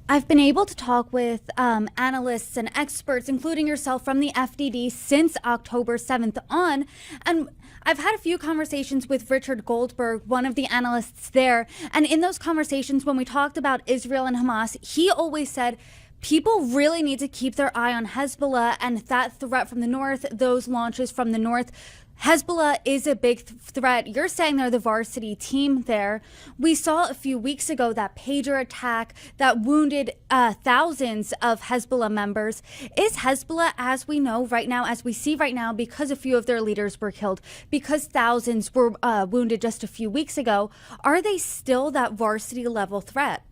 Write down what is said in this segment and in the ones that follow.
I've been able to talk with analysts and experts, including yourself from the FDD, since October 7th on. And I've had a few conversations with Richard Goldberg, one of the analysts there. And in those conversations, when we talked about Israel and Hamas, he always said, people really need to keep their eye on Hezbollah and that threat from the north, those launches from the north. Hezbollah is a big threat. You're saying they're the varsity team there. We saw a few weeks ago that pager attack that wounded thousands of Hezbollah members. Is Hezbollah, as we know right now, as we see right now, because a few of their leaders were killed, because thousands were wounded just a few weeks ago, are they still that varsity level threat?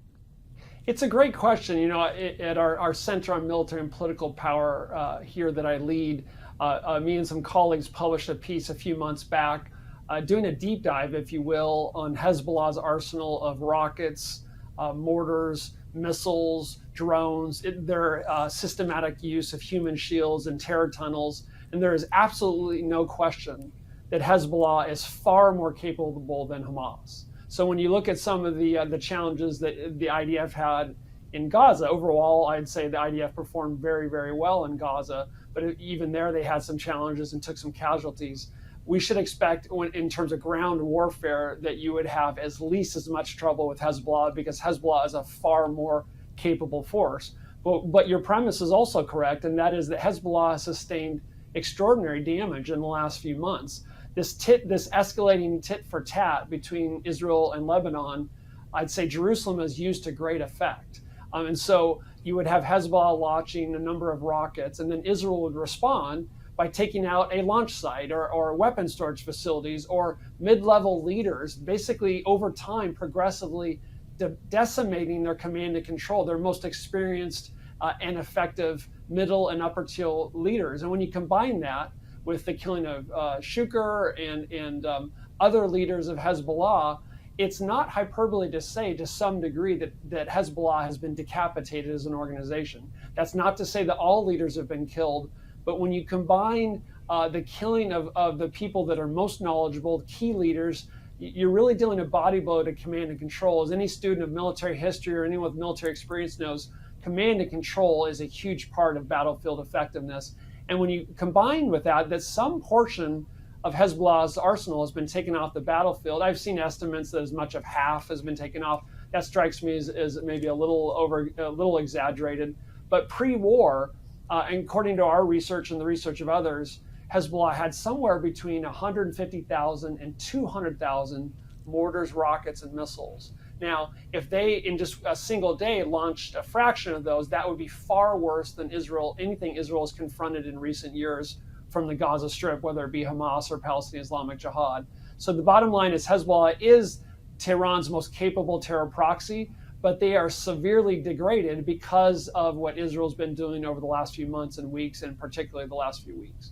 It's a great question. You know, at our Center on Military and Political Power here that I lead, me and some colleagues published a piece a few months back doing a deep dive, if you will, on Hezbollah's arsenal of rockets, mortars, missiles, drones, their systematic use of human shields and terror tunnels. And there is absolutely no question that Hezbollah is far more capable than Hamas. So when you look at some of the challenges that the IDF had in Gaza, overall, I'd say the IDF performed very, very well in Gaza. But even there, they had some challenges and took some casualties. We should expect, in terms of ground warfare, that you would have at least as much trouble with Hezbollah, because Hezbollah is a far more capable force. But your premise is also correct, and that is that Hezbollah has sustained extraordinary damage in the last few months. This escalating tit for tat between Israel and Lebanon, I'd say Jerusalem has used to great effect. And so you would have Hezbollah launching a number of rockets, and then Israel would respond by taking out a launch site or weapon storage facilities or mid-level leaders, basically over time, progressively decimating their command and control, their most experienced and effective middle and upper tier leaders. And when you combine that with the killing of Shukr and other leaders of Hezbollah, it's not hyperbole to say to some degree that Hezbollah has been decapitated as an organization. That's not to say that all leaders have been killed, but when you combine the killing of the people that are most knowledgeable, key leaders, you're really dealing a body blow to command and control. As any student of military history or anyone with military experience knows, command and control is a huge part of battlefield effectiveness. And when you combine with that some portion of Hezbollah's arsenal has been taken off the battlefield. I've seen estimates that as much of half has been taken off. That strikes me as maybe a little exaggerated. But pre-war, and according to our research and the research of others, Hezbollah had somewhere between 150,000 and 200,000 mortars, rockets, and missiles. Now, if they, in just a single day, launched a fraction of those, that would be far worse than anything Israel has confronted in recent years from the Gaza Strip, whether it be Hamas or Palestinian Islamic Jihad. So the bottom line is Hezbollah is Tehran's most capable terror proxy, but they are severely degraded because of what Israel's been doing over the last few months and weeks, and particularly the last few weeks.